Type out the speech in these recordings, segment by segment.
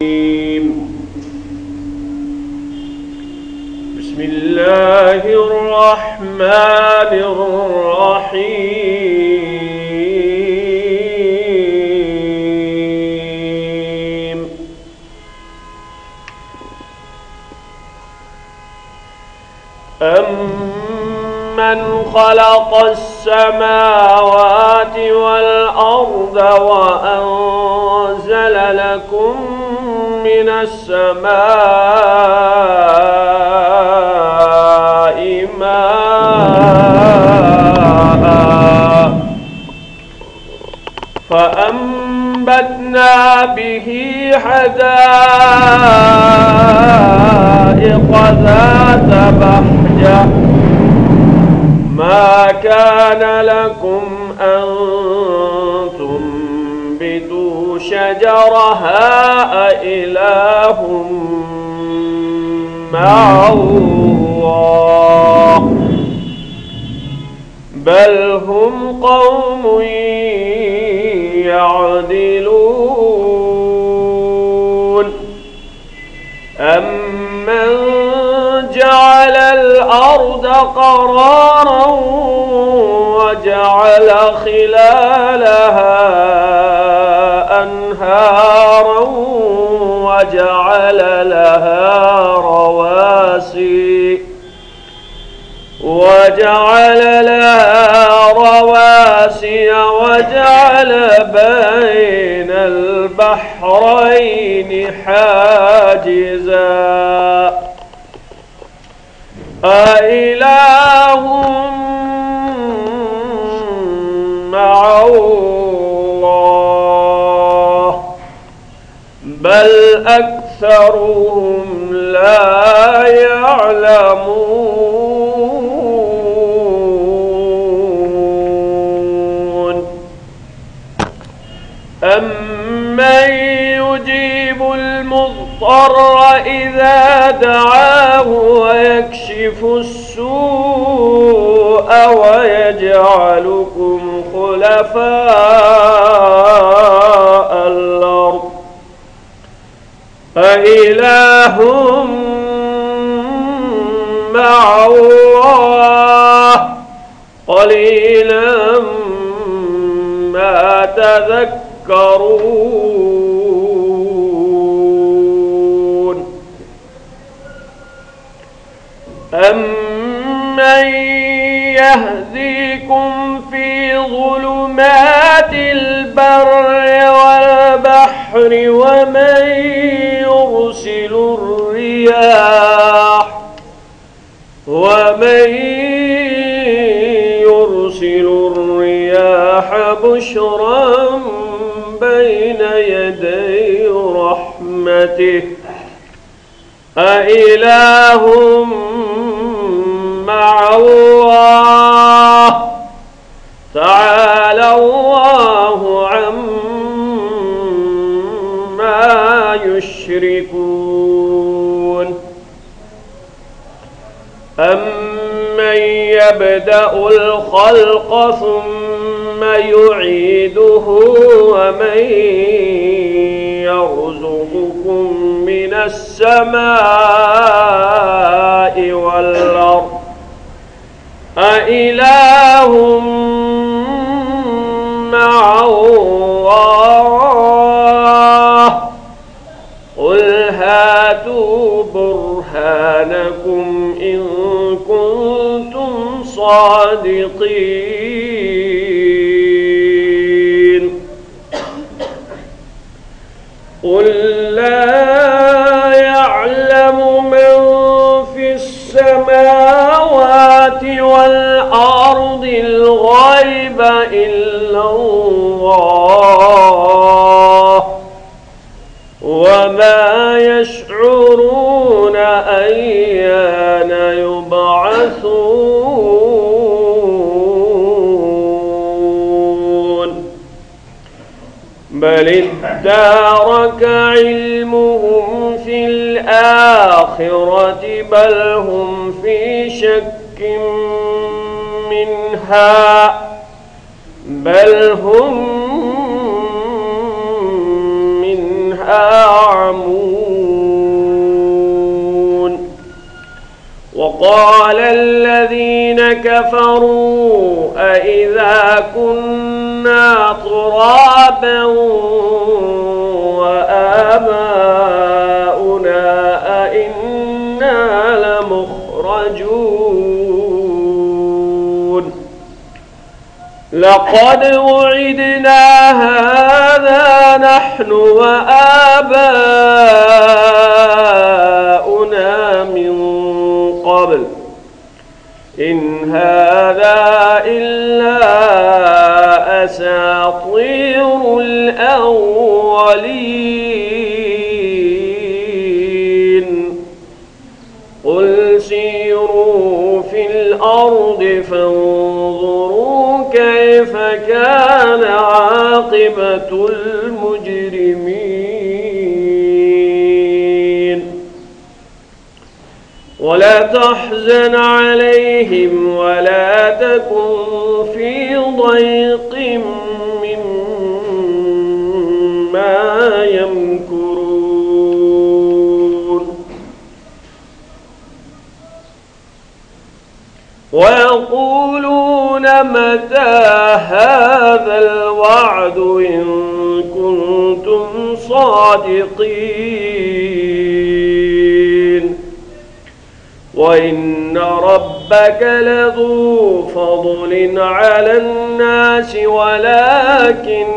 بسم الله الرحمن الرحيم أمن خلق السماوات والأرض وأنزل لكم من السماء ماء فأنبتنا به حدائق ذات بهجة ما كان لكم أن تنبتوا شجرها أإله مع الله بل هم قوم يعدلون أمن جعل الأرض قرارا وجعل خلالها أنهارا وجعل لها رواسي وجعل بين البحرين حاجزا أإله مع الله بل أكثرهم لا يعلمون أمن يجيب المضطر إذا دعاه ويكشف السوء ويجعلكم خلفاء الأرض أإله مع الله قليلا ما تذكرون أمن يهديكم في ظلمات البر والبحر ومن يرسل الرياح بشرا بين يدي رحمته أإله مع الله تعالى الله عما يشركون أمن يبدأ الخلق ثم يعيده ومن يرزقكم من السماء والأرض أإله مع الله قل هاتوا برهانكم إن كنتم صادقين قل لا يعلم من في السماوات والأرض الغيب إلا الله وما يشعرون أيان يبعثون بل ادارك علمهم في الآخرة بل هم في شك منها بل هم منها أعمون وقال الذين كفروا أإذا كنا ترابا وآباؤنا أئنا لمخرجون لقد وعدنا هذا نحن وآباؤنا من قبل إن هذا إلا أساطير الأولين قل سيروا في الأرض فانظروا كيف كان عاقبة المجرمين ولا تحزن عليهم ولا تكن في ضيق مما يمكرون ويقولون متى هذا الوعد إن كنتم صادقين وإن ربك لذو فضل على الناس ولكن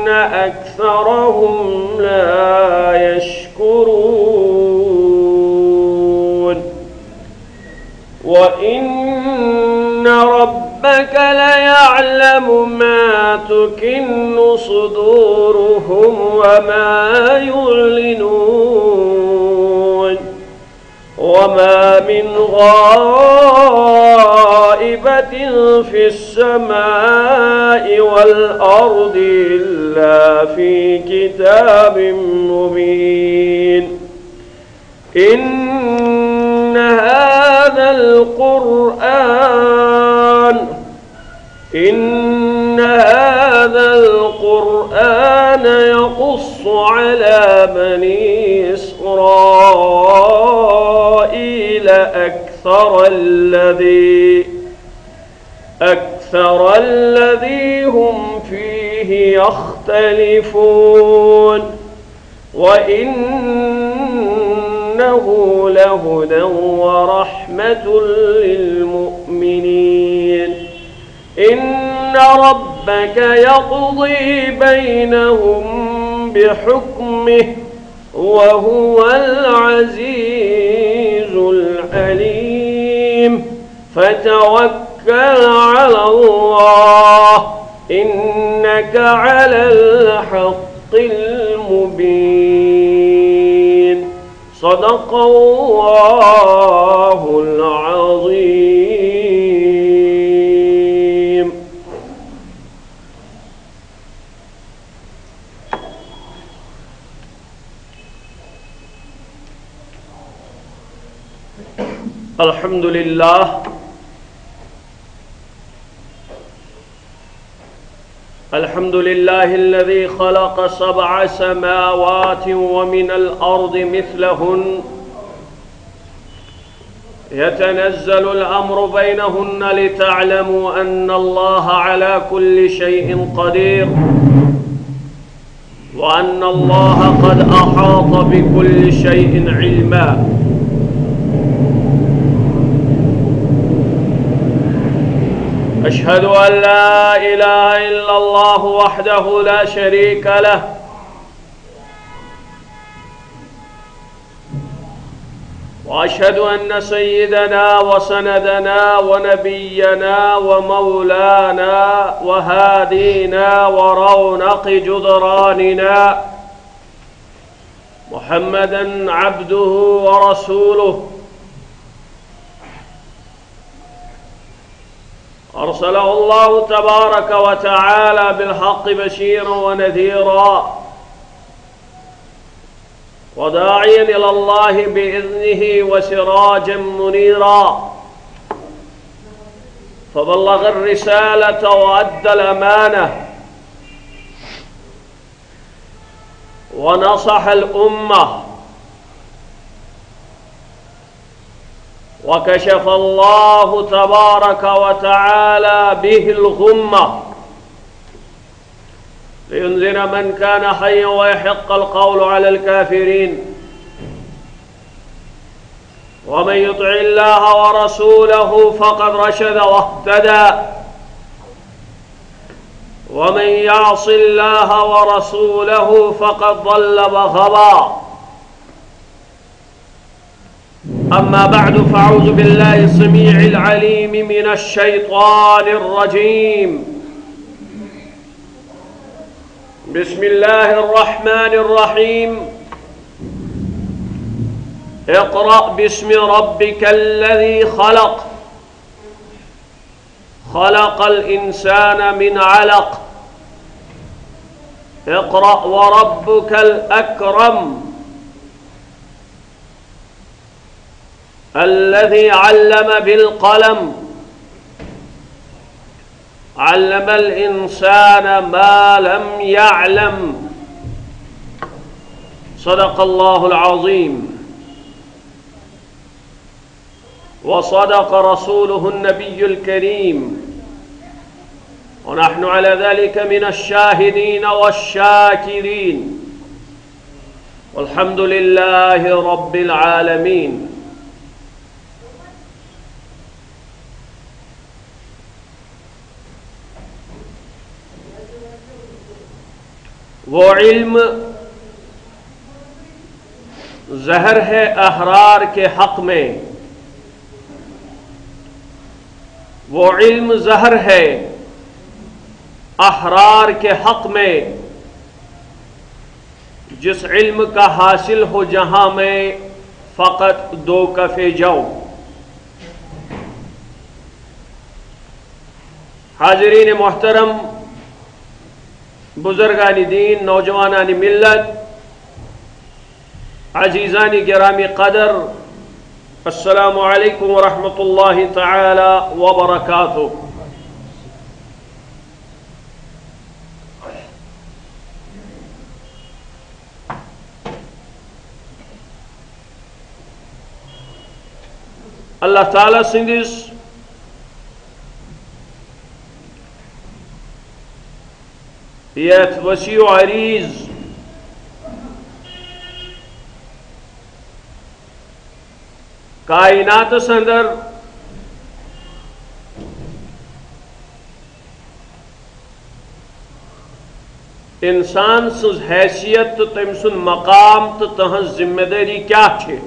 أكثرهم لا يشكرون وإن ربك ليعلم ما تكن صدورهم وما يعلنون وما من غائبة في السماء والأرض إلا في كتاب مبين إن هذا القرآن يقص على بني إسرائيل أكثر الذي هم فيه يختلفون وإنه لهدى ورحمة للمؤمنين إن ربك يقضي بينهم بحكمه وهو العزيز العليم فتوكل على الله إنك على الحق المبين صدق الله العظيم. الحمد لله الذي خلق 7 سماوات ومن الأرض مثلهن يتنزل الأمر بينهن لتعلموا أن الله على كل شيء قدير وأن الله قد أحاط بكل شيء علما. أشهد أن لا إله إلا الله وحده لا شريك له وأشهد أن سيدنا وسندنا ونبينا ومولانا وهادينا ورونق جدراننا محمدًا عبده ورسوله أرسله الله تبارك وتعالى بالحق بشيرا ونذيرا وداعيا إلى الله بإذنه وسراجا منيرا فبلغ الرسالة وأدى الأمانة ونصح الأمة وكشف الله تبارك وتعالى به الغمة لينذر من كان حيا ويحق القول على الكافرين ومن يطع الله ورسوله فقد رشد واهتدى ومن يعص الله ورسوله فقد ضل وغوى أما بعد فأعوذ بالله السميع العليم من الشيطان الرجيم بسم الله الرحمن الرحيم اقرأ باسم ربك الذي خلق خلق الإنسان من علق اقرأ وربك الأكرم الذي علم بالقلم علم الإنسان ما لم يعلم صدق الله العظيم وصدق رسوله النبي الكريم ونحن على ذلك من الشاهدين والشاكرين والحمد لله رب العالمين. وہ علم زہر ہے احرار کے حق میں، وہ علم زہر ہے احرار کے حق میں، جس علم کا حاصل ہو جہاں میں فقط دو کفے جاؤں. حاضرین محترم، بزرگان دین، نوجوانان ملت، عزیزان گرامی قدر، السلام علیکم ورحمۃ اللہ تعالی وبرکاتہ. اللہ تعالیٰ سندس یتھ وسیع و عریض کائنات اندر انسان سز حیثیت تو تم سن مقام تو تہذ ذمہ داری کیا چھے.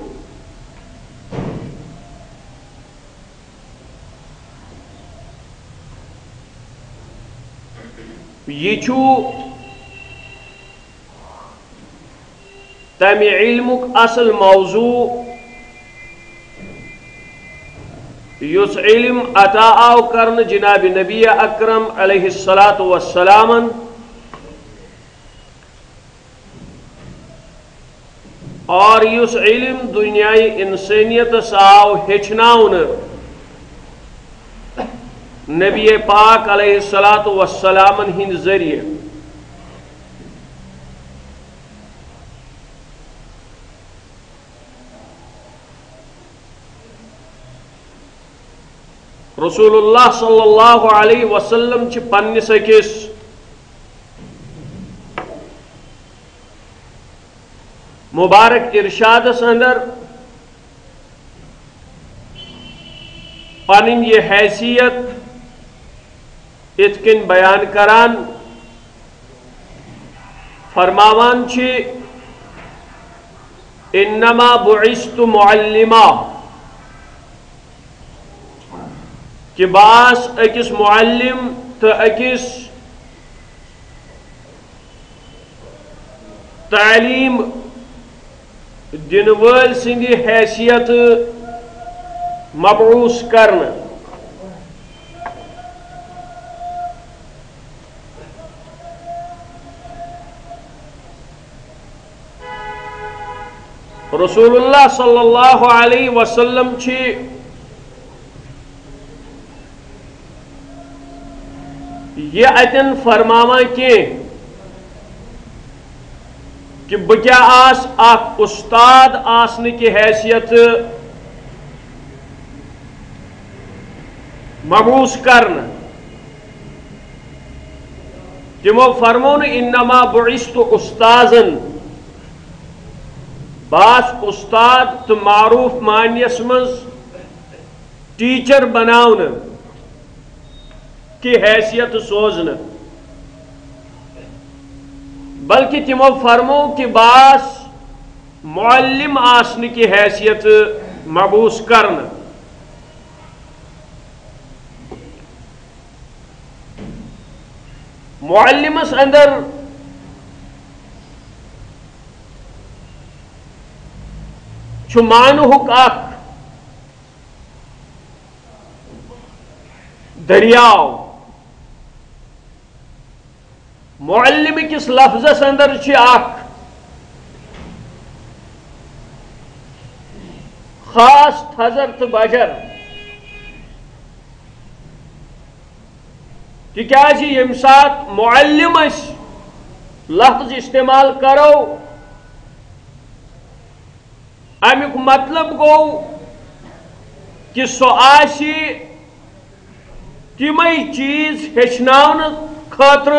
یہ چھو تمہ علمک اصل موضوع یس علم عطا آو کرن جناب نبی اکرم علیہ الصلاۃ والسلام اور یس علم دنیای انسانیت آو ہچناون نبی پاک علیہ الصلاۃ والسلام ہند ذریعے. رسول اللہ صلی اللہ علیہ وسلم چھ پنس اکس مبارک ارشادس اندر پنن یہ حیثیت اتکن بیان کران فرماوان چھ انما بعثت معلما کہ باس اکس معلم تو اکس تعلیم دن ول سندی حیثیت مبعوث کرنا. رسول اللہ صلی اللہ علیہ وسلم چھ یہ اتن فرماوا کہ کہ بہ کیا آس اخ استاد آسنے کی حیثیت مبعوث کرنا تمو فرمون انما بعثت استاذن باس استاد تو معروف معنیس مز ٹیچر بناون کی حیثیت سوزن بلکہ تمو فرمو کہ باس معلم آسن کی حیثیت مبعوث کرنا معلمس اندر معنوک اخ دریاو معلم کس لفظس اندر اخ خاص تھزر تو بجر تکیازِ یم سات معلم لفظ استعمال کرو امیک مطلب گو کہ سو آسی تمے چیز ہچناون خاطر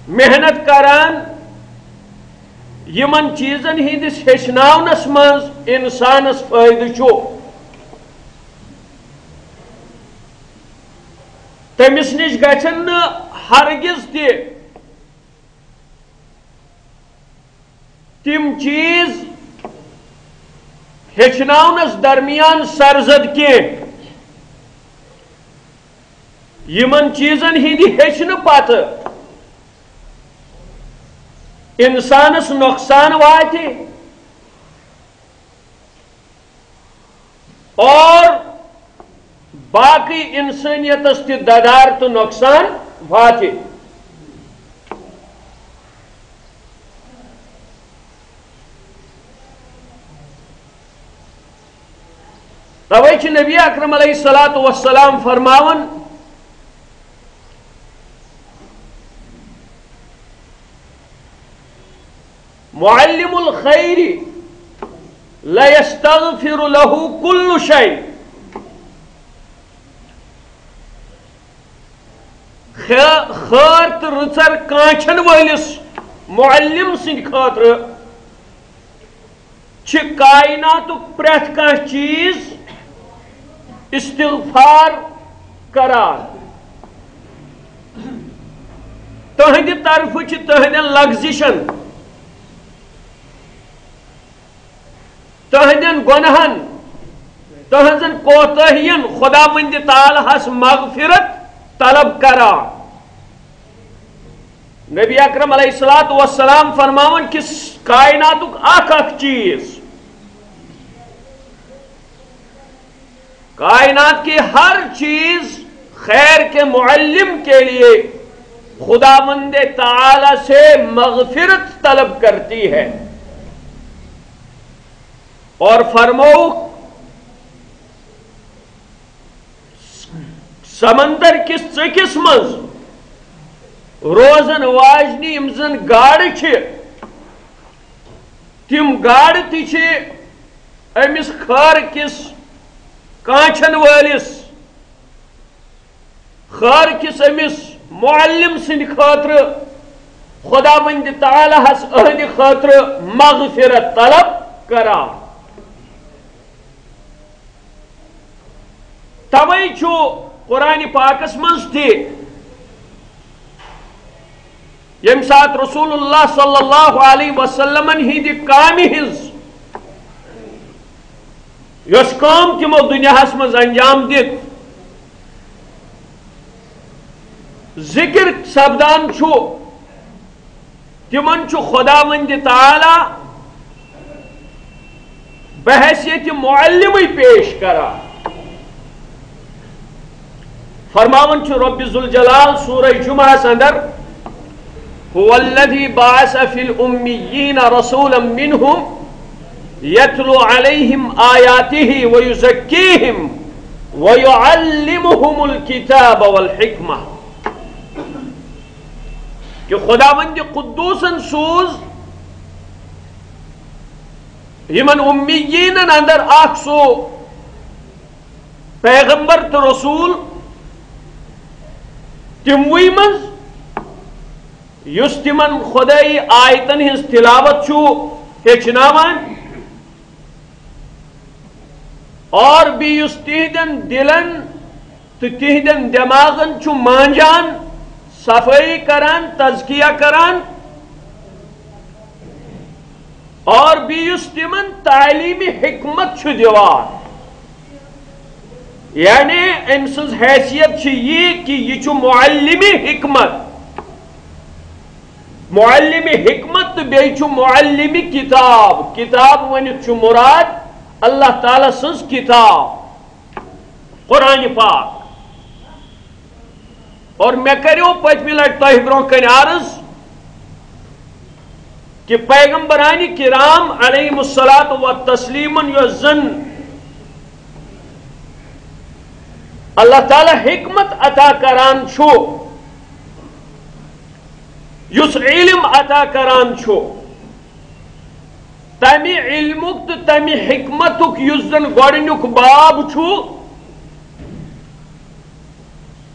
محنت کران یمن چیزن ہندس ہچناونس مز انسانس فائدہ چھو تمس نش گھن ہرگز تم چیز ہچناونس درمیان سرزد کی یمن چیزن ہندی ہچن پتہ انسانس نقصان واتی اور باقی انسانیتس تہ ددار تو نقصان واتی توے چھ نبی اکرم علیہ الصلوۃ والسلام فرماون معلم الخیر لا يستغفر له كل شيء خیر تو رچر کانچن ولس معلم سند خاطر چھ کائنات پریت کان چیز استغفار کران تہندِ طرف چھ تہندین لغزشن تہندین گنہن تہنزن کوتاہین خدا مند تعالی ہس مغفرت طلب کران نبی اکرم علیہ الصلوۃ والسلام فرماون کہ کائنات اخ چیز کائنات کی ہر چیز خیر کے معلم کے لیے خداوند تعالی سے مغفرت طلب کرتی ہے اور فرمو سمندر کس چکس مز روزن واجنی یم زن گاڑ تم گاڑ تہ امس خار کس کانچن ولس خار کس امس معلم سند خاطر خدا بند تعالی ہس اہد خاطر مغفرت طلب کران توے چھو قرآن پاکس مز تہ یم سات رسول اللہ صلی اللہ علیہ وسلم ہند کامہ ہز یس کام تمو دنیاہس مز انجام دت ذکر سپدان چھو تمن چھو خداوند تعالی بحیثیت معلم پیش کران فرماون چھو رب ذوالجلال سورہ جمعہ اندر هو الذي بعث في الأميين رسولا منهم يتلو عليهم آياته ويزكيهم ويعلمهم الكتاب والحكمة کہ خداوند قدوسن سوز یمن امیین اندر اخ سو پیغمبر تو رسول تموی مز یس تمن خدائی آیتن ہز تلاوت چھو ہیچناوان اور بھی یس تہدن دلن تو تہدن دماغن چھو مانجان صفائی کران تزکیہ کران اور بھی یس تمن تعلیمی حکمت چھو دیوان یعنی امسز حیثیت چھ یہ کہ یہ چھو معلمی حکمت معلمی حکمت بے چھو معلمی کتاب کتاب ونیت چھو مراد اللہ تعالی سز کتاب قرآن پاک اور میں کریو پچمی لٹ تہ برون کن عرض کہ پیغمبرانی کرام علیہم الصلاۃ والتسلیم یزن اللہ تعالی حکمت عطا کران چھو یس علم عطا کران چھو تمی علمک تو تمی حکمتک یس زن گوڑنیک باب چھو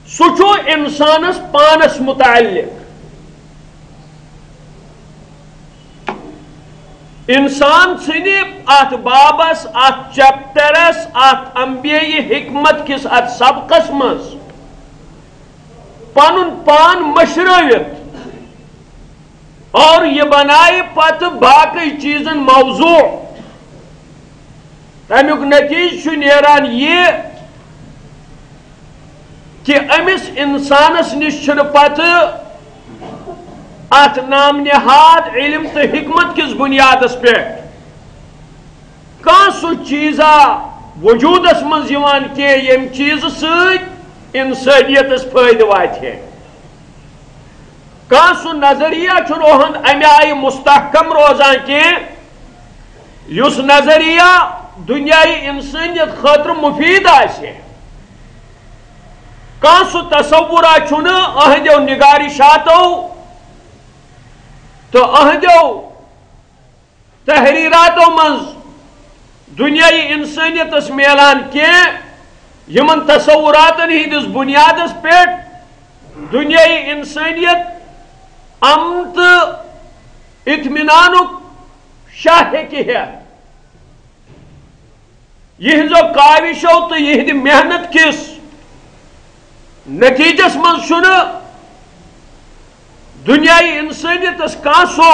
سو چھو انسانس پانس متعلق انسان سنی ات بابس ات چپٹرس ات انبیاء حکمت کس ات سبقس مز پنن پان مشرویت اور یہ بنائے پت باقی چیزن موضوع تمیک نتیج چھو نیران یہ کہ امس انسانس نش چھن پت ات نام نہاد علم تو حکمت کس بنیادس پہ کان سو چیزا وجودس مز یوان کہ یم چیز سۭتۍ انسانیتس فائدہ واتہِ کان سو نظریہ چھن اوہند امہِ آیہِ مستحکم روزان کہ یس نظریہ دنیای انسانیت خاطر مفید آسہِ کان سو تصورہ چھن اہندیو نگارشاتو تو اہدو تحریراتو منز دنیای انسانیتس میلان کی یمن تصوراتن ہندس بنیادس پیٹ دنیای انسانیت امن تو اطمینانک شاہ کی ہے یہنزو کاوشو تو یہند محنت کس نتیجس من چھن دنیای انسانیتس کان سو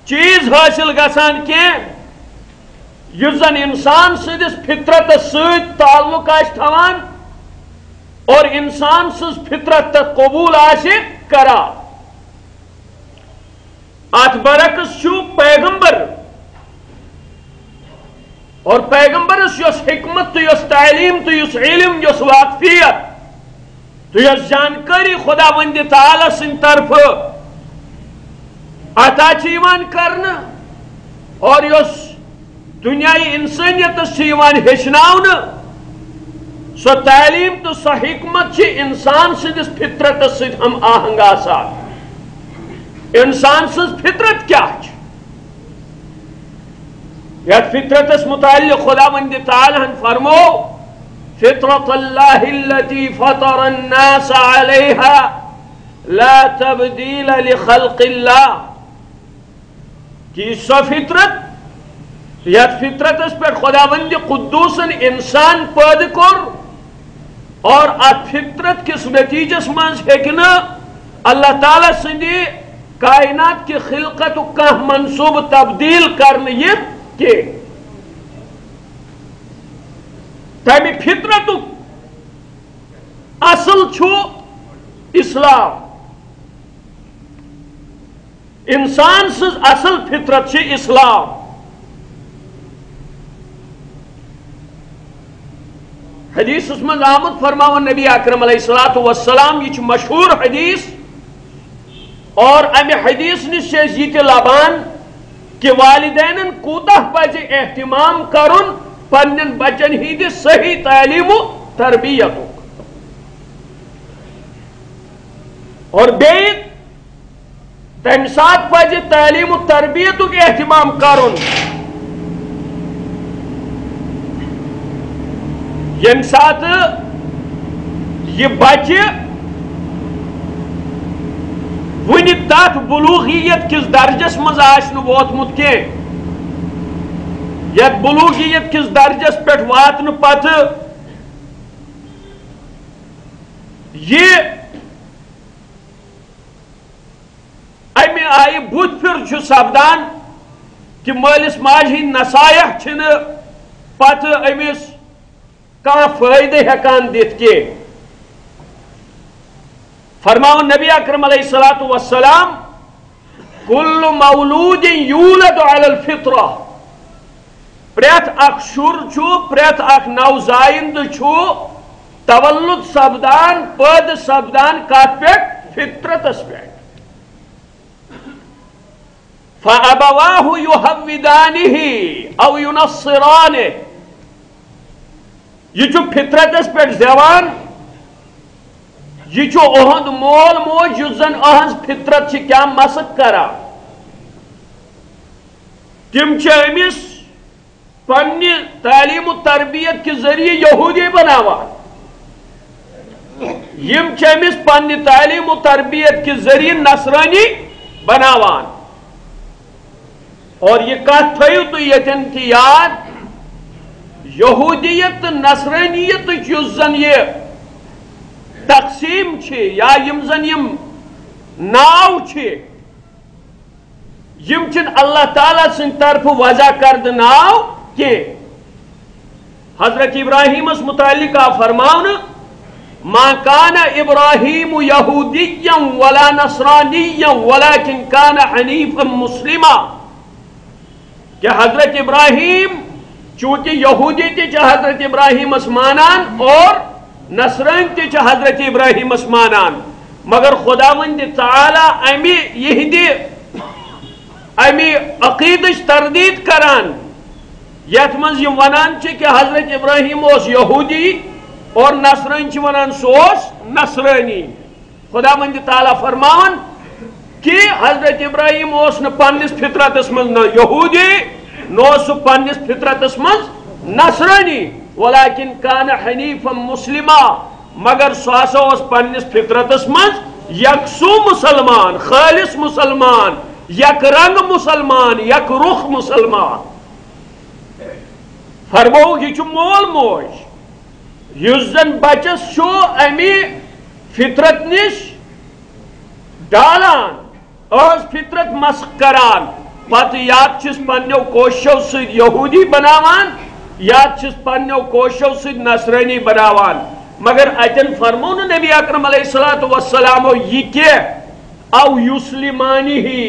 چیز حاصل گژھان کی یس زن انسان سندس فطرتس ست تعلق آس تھوان اور انسان سز فطرت تک قبول آسہِ کران ات برعکس چھُ پیغمبر اور پیغمبرس یس حکمت تو یس تعلیم تو یس علم یس واقفیت تو یہ جانکاری خداوند تعالی سن طرف عطا چیوان کرنا اور یس دنیای انسانیت چیوان ہیچناؤنا سو تعلیم تو سو حکمت چی انسان سندس فطرت سن ہم آہنگ آسان انسان سن فطرت کیا چھ یا فطرت متعلق خداوند تعالی ہن فرمو فطرة الله التي فطر الناس عليها لا تبديل لخلق الله کہ سو فطرت یا فطرت اس پر خداوند قدوسن انسان پید کر اور ات فطرت کس نتیجس منز ہیکنا اللہ تعالی سندی کائنات کی خلقت کا منصوب تبدیل کرنے یہ کہ تمی فطرت اصل چھو اسلام انسان سز اصل فطرت چھ اسلام حدیث اس میں آمد فرماون نبی اکرم علیہ الصلوۃ والسلام یہ مشہور حدیث اور امی حدیث نش یہ لبان کہ والدین کوتاہ پزِ اہتمام کرن پنن بچن ہند صحیح تعلیم و تربیت اور بیت تمہ سات پز تعلیم و تربیت اہتمام کرن یم سات یہ بچہ ون تک بلوغیت کس درجس مز ووتمت کی یت بلوغیت کس درجس پہ واتن پتہ یہ امہ آئی بت پھر سپدان کہ مالس ماج ہند نصائح چھن پتہ امس کان فائدہ ہیکان دت کی فرماؤ نبی اکرم علیہ الصلوۃ والسلام کل مولود یولد علی الفطرہ پریت اخ شر چھو پریت اخ نوزائند چھو تولد سپدان پد سپدان کت پہ فطرتس پہ فابواہ یحودانہ او ینصرانہ یہ چھو فطرتس پہ زیوان یہ اہد مول موج اس زن اہز فطرت کیا مسق کرا تم امس پنہ تعلیم و تربیت کے ذریعے یہودی بناوان یم امس پنہ تعلیم و تربیت کے ذریعے نصرانی بناوان اور یہ کت تھیو تو یتن کی یاد یہودیت نصرانیت اس زن یہ تقسیم یا یم زن یم ناو یم چن اللہ تعالیٰ سن طرف وضع کرد ناو کی حضرت ابراہیم اس متعلق فرماؤن ما کان ابراہیم یہودیا ولا نصرانیا ولکن کان حنیفا مسلما کہ حضرت ابراہیم چونکہ یہودی تی حضرت ابراہیم اس مانان اور نصران تی حضرت ابراہیم اس مانان مگر خداوند تعالی امی عقیدش تردید کران یت من یم ونان کہ حضرت ابراہیم اس یہودی اور نصران ونان سوس نصرانی خداوند تعالی فرمان کہ حضرت ابراہیم اس نہ پنس فطرتس من نہ یہودی نو سہ پنس فطرتس من نصرانی ولیکن کان حنیفا مسلما مگر سہ ہسا اس پنس فطرتس من یکسو مسلمان خالص مسلمان یک رنگ مسلمان یک رخ مسلمان فرمو یہ مول موج اس زن بچس چھو امی فطرت نش ڈالان اس فطرت مسخ کران پتہ یاد چھس پنیو کوششو سید یہودی بناوان یاد چھس پنیو کوششو سید نصرانی بناوان مگر اتن فرمون نبی اکرم علیہ الصلوۃ والسلام یہ کہ او یسلمانی ہی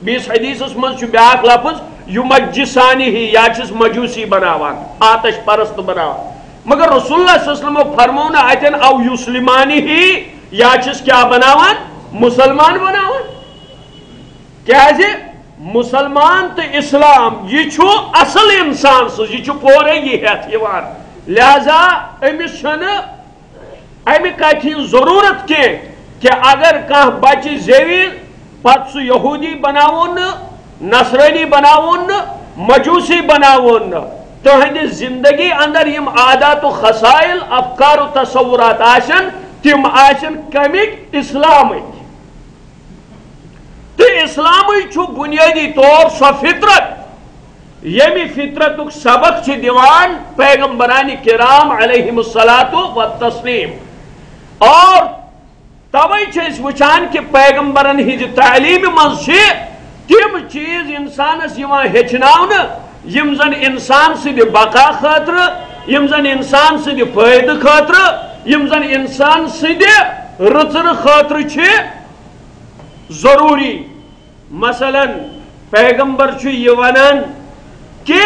بیس حدیث اس من چھ بیاکھ لفظ یمجسانی ہی یا چھس مجوسی بناوان آتش پرست بناوان مگر رسول اللہ صلی اللہ علیہ وسلم فرمون اتن او یسلمانی ہی یا چھس کیا بناوان مسلمان بناوان کیا ہے مسلمان تو اسلام یہ چھو اصل انسان سو یہ چھو پورے یہ ہے لہذا امس چھن امی کتھی ضرورت کی کہ اگر کان بچہ زیوی پت سو یہودی بناون نصرانی بناون مجوسی بناون تہندِ زندگی اندر یم عادات و خسائل افکار و تصورات آشن تم آشن کمک اسلامک تو اسلامی چھو بنیادی طور سو فطرت یمی فطرت سبق چھ دیوان پیغمبران کرام علیہم الصلاۃ والتسلیم اور توئی چھ اس وچان کہ پیغمبرن ہج تعلیم من چھ تم چیز انسانس یوان ہچناون یم زن انسان سد بقا خاطر یم زن انسان سد فائدہ خاطر یم زن انسان سد رچر خاطر چھ ضروری مثلا پیغمبر چھ یہ ونان کہ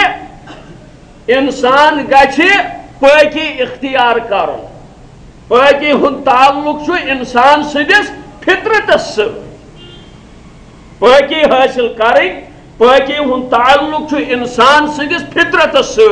انسان گچھ پاکی اختیار کرن پاکی ہن تعلق چھ انسان سدس فطرتس سے پاکی حاصل کریں پاکی ہن تعلق چھ انسان سدس فطرتس سے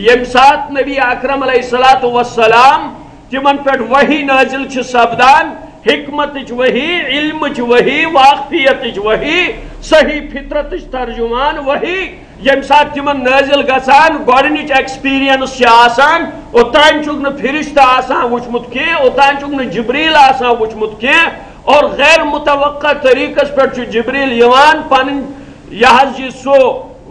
یم سات نبی اکرم علیہ الصلوۃ والسلام تمن پہ وحی نازل چھ سپدان حکمت وہی، علم وہی، واقفیت وہی، صحیح فطرت ترجمان وہی، یم سات تمن نازل گژھان گۄڈنِچ ایکسپیرینس چھ آسان، اوتان چھُکھ نہٕ فرشتہ آسان وٕچھمُت کینٛہہ، اوتان چھُکھ نہٕ جبریل آسان وٕچھمُت کینٛہہ، اور غیر متوقع طریقس پہ جبریل یوان پن یہ سو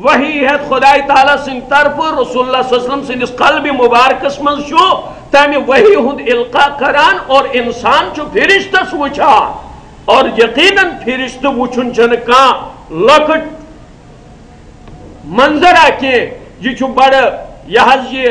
وحی ہے خدای تعالیٰ سن طرف رسول اللہ صلی اللہ علیہ وسلم سندس قلب مبارکس من چھو تمہ وحی ہند القا کران، اور انسان چھو فرشتس وچھان، اور یقیناً فرشتہ وچھن چھن کان لکٹ منظرہ کی، یہ چھو بڑ یہ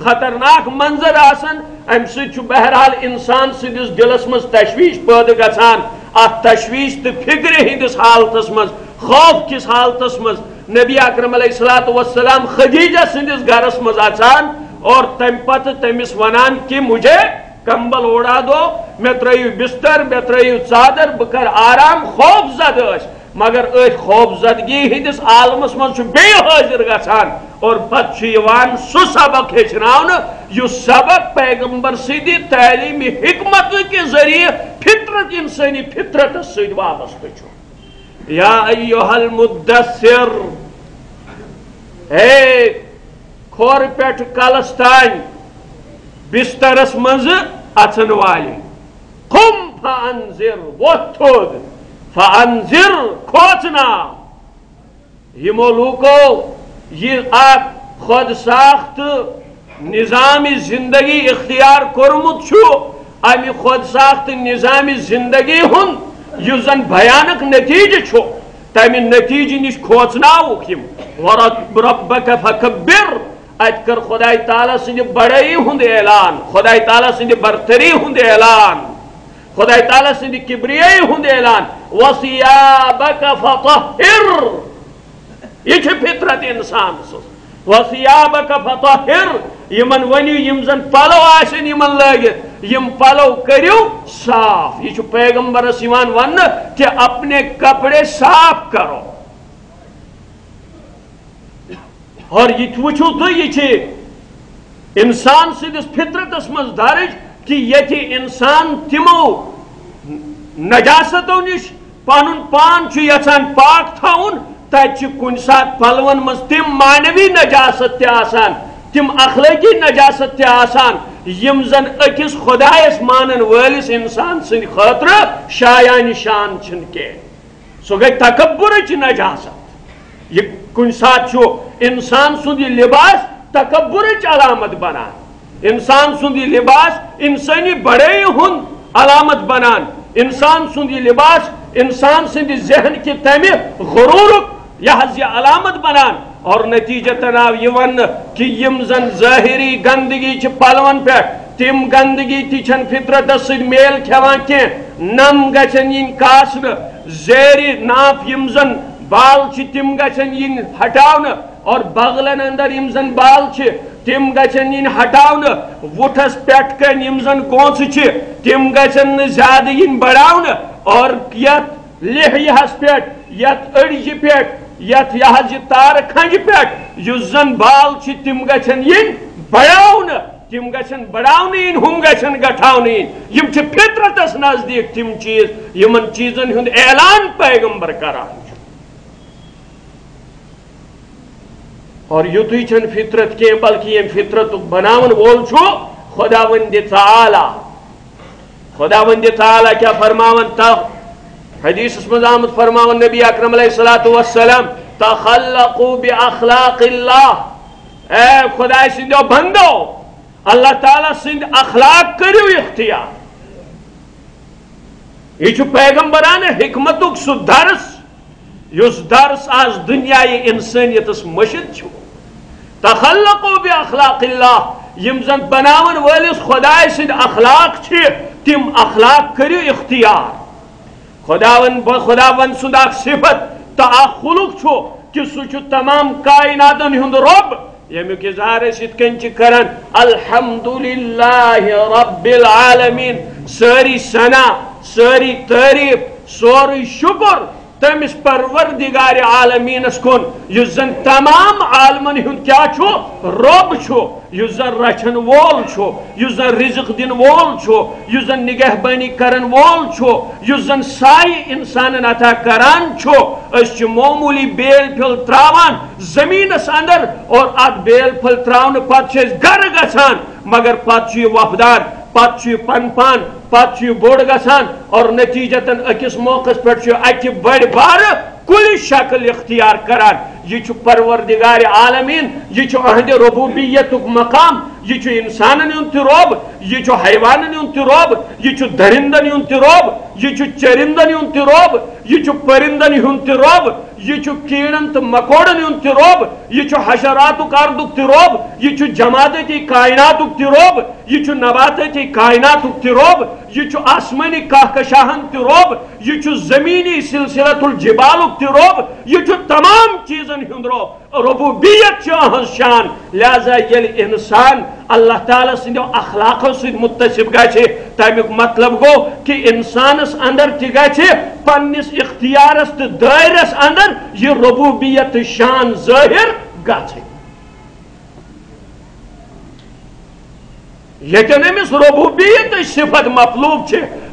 خطرناک منظر آسن، ام سے بہرحال انسان سندس دلس مز تشویش پیدا گژھان، ات تشویش تو فکر ہندس حالتس مز، خوف کس حالتس مز نبی اکرم علیہ السلام خدیجہ سندس گھرس مز اچان، اور تم پتہ تمس ونان کہ مجھے کمبل اوڑا دو، میں ترائیو بستر، میں ترائیو چادر، بکر آرام، خوف زد اس، مگر اس خوف زدگی ہندس عالمس من چھُ بیٚیہِ حٲضِر گژھان، اور پتہ چھُ یوان سُہ سبق ہیٚچھناونہٕ یُس سبق پیغمبر سٕنٛدِ تعلیٖمِ حکمت کے ذریعہ فطرت انسانی فطرتس سۭتۍ وابستہٕ چھُ۔ یا ایہا المدثر، اے کھور پٮ۪ٹھ کلس تانۍ بسترس منٛز اژن والہِ، قم فانذر، ووٚتھ تھوٚد، فانذر، کھوژناو۔ یمو لوکو یہ اکھ خود ساخت نظام زندگی اختیار کورمت چھو، امی خود ساخت نظام زندگی ہن یُس زن بھیانک نتیجہ چھو، تمہ نتیجہ نش کھوژناوُکھ یم۔ وربک فکبر، ات کر خدای تعالیٰ سند بڑائی ہند اعلان، خدای تعالیٰ سند برتری ہند اعلان، خدای تعالیٰ سند کبریائی ہند اعلان۔ وثیابک فطہر، یہ چھ فطرت انسان سن۔ وثیابک فطہر، یمن ونیو یم زن پلو آسن یمن لٲگِتھ، یم پلو کریو صاف۔ یہ چھ پیغمبرس یوان ونہ کہ اپنے کپڑے صاف کرو۔ اور یہ وچھو تو یہ چھ انسان سندس فطرتس مز درج کہ یتھ انسان تمو نجاستو نش پنن پان چھ یژھان پاک تھاون، تت کن سات پلون مز تم معنوی نجاست تہ آسان، تم اخلاقی نجاست تہ آسان، یم زن اکس خدایس مانن وٲلس انسان سند خاطر شایع نشان چھن کی، سو گئی تکبرچ نجاست۔ یہ کن سات چھو انسان سند یہ لباس تکبرچ علامت بنان، انسان سند یہ لباس انسانی بڑائی ہند علامت بنان، انسان سند یہ لباس انسان سند ذہن کی تمہ غرورک یہ علامت بنان، اور نتیجتاً آو یہ ون کہ یم زن ظاہری گندگی چھ پلون پہ تم گندگی تی چھن فطرتس سۭتۍ میل کھیوان کینٛہہ، نم گژھن ین کاسن، زیری ناف یم زن بال چھ تم گژھن ین ہٹاون، اور بغلن اندر یم زن بال چھ تم گژھن ین ہٹاون، وٹھس پٮ۪ٹھ کن یم زن گونٛژ چھ تم گژھن نہٕ زیادٕ ین بڑاون، اور یتھ لحیہس پٮ۪ٹھ، یتھ أڑجہِ پٮ۪ٹھ، یتھ یہ تار کھنج پٮ۪ٹھ یُس زن بال چھ تم گژھن ین بڑاون، تم گژھن بڑاون ین، ہم گژھن گٹھاون ین۔ یم چھ فطرتس نزدیک تم چیز یمن چیزن ہند اعلان پیغمبر کران۔ اور یُتُے چھن فطرت کی بلکہ یم فطرت بناون وول چھو خداوند تعالی۔ خداوند تعالی کیا فرماون تا حدیث من آمد فرماون نبی اکرم علیہ السلام، تخلقوا باخلاق اللہ، اے خدا سندو بندو اللہ تعالیٰ سند اخلاق کریو اختیار۔ یہ چھو پیغمبران حکمتک سو درس یس درس آز دنیای انسانیتس مشد چھو۔ تخلقوا باخلاق اللہ، یم زن بناون ولس خدا سند اخلاق چھ تم اخلاق کریو اختیار۔ خداون سند اخ صفت تا اخ خلق چھو کہ سو چھو تمام کائناتن ہند رب، یمیک اظہار اس کن چھ کرن الحمدللہ رب العالمین، ساری ثنا، ساری تعریف، سوری شکر تمس پروردگار عالمینس کن یس زن تمام عالمن ہند کیا چھو رب چھو یس زن رچن وول چھو یس زن رزق دن وول چھو یس زن نگہبانی کرن وول چھو یس زن سائی انسان عطا کران چھو اس چھ معمولی بیل پھل تراوان زمینس اندر اور ات بیل پھل تراون پت چھ گر گژھان مگر پت چھ وفدار پت چھ پن پان پت چھ بوڑ گژھان اور نتیجتاً اکس موقع پہ اکہ بڑ بار کل شکل اختیار کران یہ پروردگار عالمین یہ اہد ربوبیت مقام یہ انسانن ہند رب یہ حیوانن ہند رب یہ درندن ہند رب یہ چرندن ہند رب یہ پرندن ہند رب یہ کیڑن تو مکوڑن ہند رب یہ حشرات اردک رب یہ جماعتی کائنات رب یہ نباتتی کائنات رب یہ آسمانی کہکشاہن رب یہ زمینی سلسلۃ الجبال رب یہ تمام چیزن ہند رب ربوبیت اہز شان لہذا یل انسان اللہ تعالیٰ سندو اخلاقوں سے متصف گھے تمیک مطلب گو کہ انسانس اندر تہ گھے پنس اختیارس تو دائرس اندر یہ ربوبیت شان ظاہر گھے یتن امس ربوبیت صفت مطلوب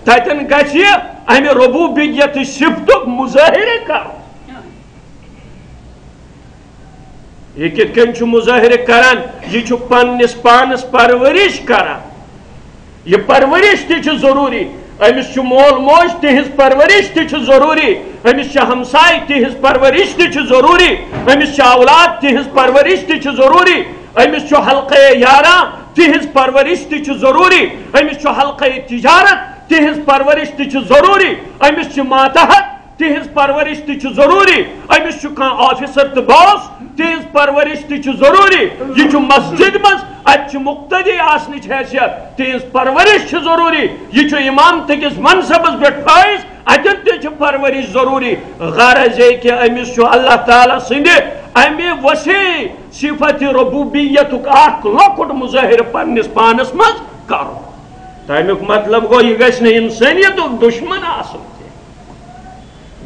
تتن گھے امہ ربوبیت صفتک مظاہرہ کر یہ کت کن مظاہرہ کران یہ پنس پانس پرورش کران یہ پرورش تہ ضروری امس مول موج تہذ پرورش تہ ضروری امس ہمسائے تہذ پرورش تہ ضروری امس اولاد تہذ پرورش تہ ضروری امس حلقہ یاراں تہذ پرورش تہ ضروری امس حلقہ تجارت تہذ پرورش تہ ضروری امس ماتحت تہذ پرورش تہ ضروری امس آفیسر تو باس تہذ پرورش تہ ضروری یہ مسجد مز ات مقتدی آسنچ حیثیت تہذ پرورش ضروری یہ امام تکس منصبس پہ فائز اتن تہ پرورش ضروری غرض یہ کہ امس اللہ تعالیٰ سند امہ وسیع صفت ربوبیت اخ لکٹ مظاہر پنس پانس مز کر تمیک مطلب گو یہ گھس انسانیت دشمن آسن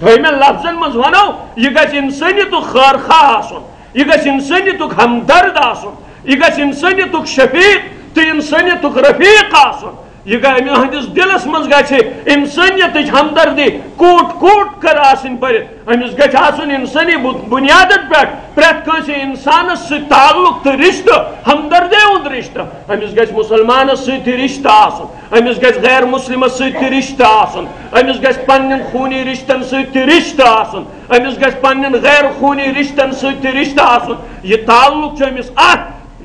دویمن لفظن مز ونو یہ گھس انسانیت خیرخواہ آسن یہ گھس انسانیت ہمدرد آسن یہ گھس انسانیت شفیق تو انسانیت رفیق آسن یہ گھس ہندس دلس مز گھس انسانیت ہمدردی کوٹ کوٹ کر آسن پرت امس گھس آسن انسانی بنیاد پہ پریت کنس انسانس سی تعلق تو رشتہ ہمدردی ہند رشتہ امس گھس مسلمانس سی رشتہ آسن امس گھس غیر مسلمس سی رشتہ آسن امس گھس پنن خونی رشتن سی رشتہ آسن امس گھس پنن غیر خونی رشتن سی رشتہ آسن یہ تعلق امس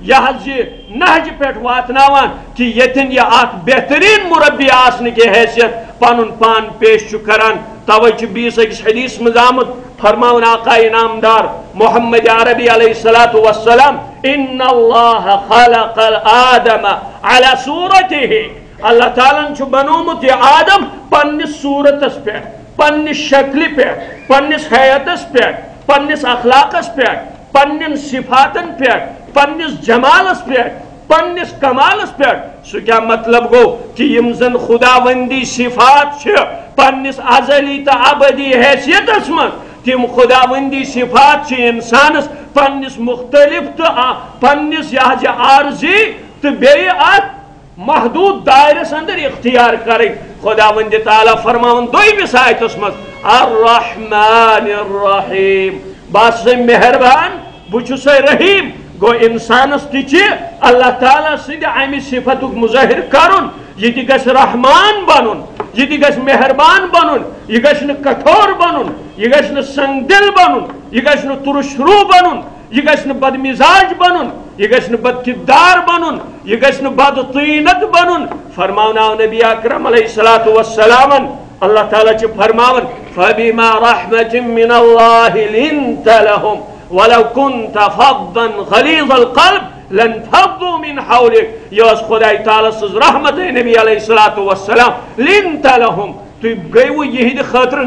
یہ نہج پہ واتناوان کہ یتن یہ بہترین مربی آسن کی حیثیت پن پان پیش کران توجہ بیس اکس حدیث مز آمد فرماون آقا انعامدار محمد عربی علیہ الصلوۃ والسلام ان اللہ خلق آدم علی صورته اللہ تعالیٰ بنومت یہ آدم پنس صورتس پہ پنس شکل پہ پنس حیاتس پہ پنس اخلاقس پہ پنن صفاتن پہ پنس جمالس پہ پنس کمالس پہ سو کیا مطلب گو کہ یم زن خداوندی صفات پنس ازلی تا ابدی حیثیت من تم خداوندی صفات انسانس پنس مختلف تو پنس یہ عارضی تو بیئی محدود دائرس اندر اختیار کریں خداوند تعالیٰ فرماون دویمس آیتس مز الرحمن الرحیم بس مہربان بچ رحیم گو انسانس تہ اللہ تعالیٰ سند امہ صفت مظاہر کرن یہ گھس رحمان بنن یہ گھس مہربان بنن یہ گھس کٹھور بنن یہ گھس سنگ دل بنن یہ گھس ترش رو بنن یہ گھس بد مزاج بنن یہ گھس بد کردار بنن یہ گھس بد طینت بنن فرماونا نبی اکرم علیہ الصلوۃ والسلام اللہ تعالیٰ فرماون فبما رحمت من اللہ لنت لهم ولو كنت فظا غليظ القلب لانفضوا من حولك یہ خدای تعالیٰ سز رحمت نبی علیہ الصلوۃ والسلام لنت لهم تو گیو یہ خاطر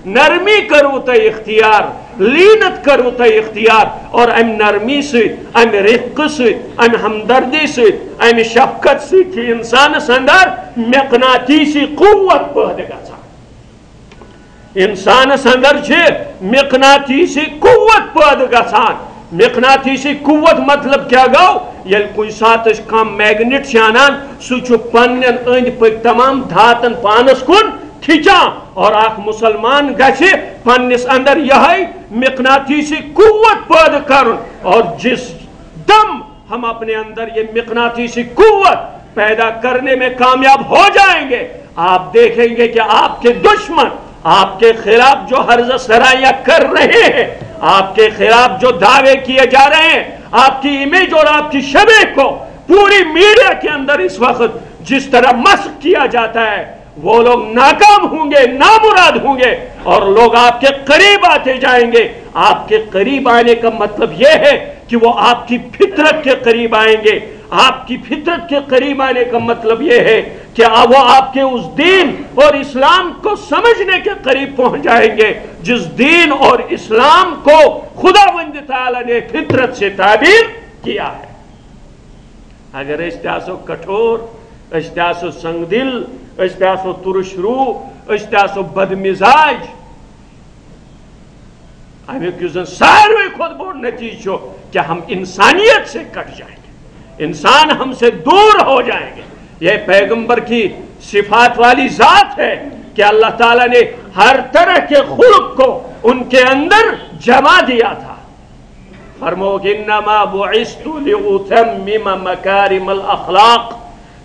نرمی کرو تو اختیار لینت کرو تو اختیار اور ام نرمی سے ام رفق سے ام ہمدردی سے ام شفقت سے کہ انسان اندر مقناطیسی قوت پیدا گژھان انسانس اندر مقناطیسی قوت پید گژھان. مقناطیسی قوت مطلب کیا گو یل کن سات کم میگنیٹ انان سہ پن اند پک تمام دھاتن پانس کن کھچان اور اخ مسلمان گژھِ پنس اندر یہ مقناطیسی قوت پید کرن. اور جس دم ہم اپنے اندر یہ مقناطیسی قوت پیدا کرنے میں کامیاب ہو جائیں گے آپ دیکھیں گے کہ آپ کے دشمن آپ کے خلاف جو حرض سرایاں کر رہے ہیں, آپ کے خلاف جو دعوے کیے جا رہے ہیں, آپ کی امیج اور آپ کی شبیہ کو پوری میڈیا کے اندر اس وقت جس طرح مسخ کیا جاتا ہے, وہ لوگ ناکام ہوں گے, نامراد ہوں گے اور لوگ آپ کے قریب آتے جائیں گے. آپ کے قریب آنے کا مطلب یہ ہے کہ وہ آپ کی فطرت کے قریب آئیں گے. آپ کی فطرت کے قریب آنے کا مطلب یہ ہے کہ وہ آپ کے اس دین اور اسلام کو سمجھنے کے قریب پہنچ جائیں گے جس دین اور اسلام کو خداوند تعالی نے فطرت سے تعبیر کیا ہے. اگر اس تاسو کٹھور, اس تاسو سنگ دل, اس تاسو ترش رو, اس تاسو بد مزاج, امیک یس زن ساروی کھت بوڑ نتیجہ کہ ہم انسانیت سے کٹ جائیں گے, انسان ہم سے دور ہو جائیں گے. یہ پیغمبر کی صفات والی ذات ہے کہ اللہ تعالیٰ نے ہر طرح کے خلق کو ان کے اندر جمع دیا تھا. فرمو کہ انما بعثت لأتمم مکارم الاخلاق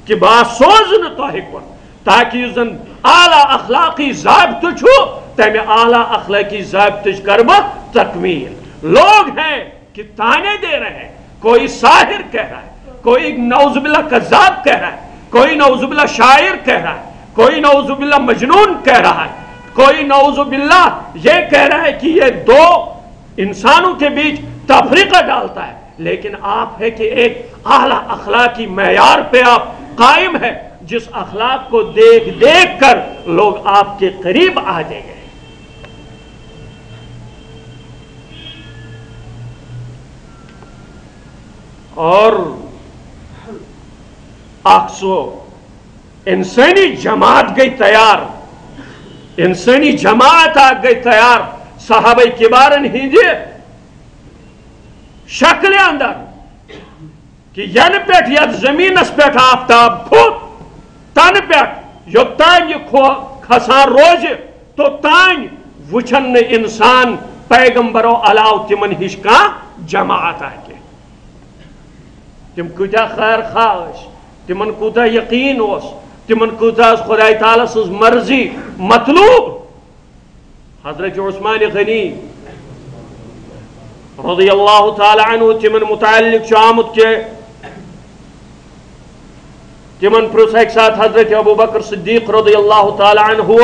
کہ باسوز نتوہکن تاکہ زن اعلی اخلاقی ضابطہ چھو تمہیں اعلی اخلاقی ضابطہ کربہ تکمیل. لوگ ہیں کہ تانے دے رہے ہیں, کوئی ساحر کہہ رہا ہے, کوئی نعوذ باللہ کذاب کہہ رہا ہے, کوئی نعوذ باللہ شاعر کہہ رہا ہے, کوئی نعوذ باللہ مجنون کہہ رہا ہے, کوئی نعوذ باللہ یہ کہہ رہا ہے کہ یہ دو انسانوں کے بیچ تفریقہ ڈالتا ہے. لیکن آپ ہے کہ ایک اعلیٰ اخلاقی معیار پہ آپ قائم ہے جس اخلاق کو دیکھ دیکھ کر لوگ آپ کے قریب آ جائیں گے. اور اکسو انسانی جماعت گئی تیار, انسانی جماعت آ گئی تیار صحابہ کبارن ہندی شکل اندر کہ ین پیٹ یت زمینس پیٹ آفتاب کھوت تن پیٹ یوتان یہ کھسان روز تو تان وچھن انسان پیغمبرو علاو تمن ہش کا جماعت آ کے تم کتا خیر خواہ, تمن کوتا یقین اس, تمن کوتا خدا تعالی سز مرضی مطلوب. حضرت عثمان غنی رضی اللہ تعالی عنہ تمن متعلق آمد کے تمن پرس ایک ساتھ حضرت ابو بکر صدیق رضی اللہ تعالی عنہ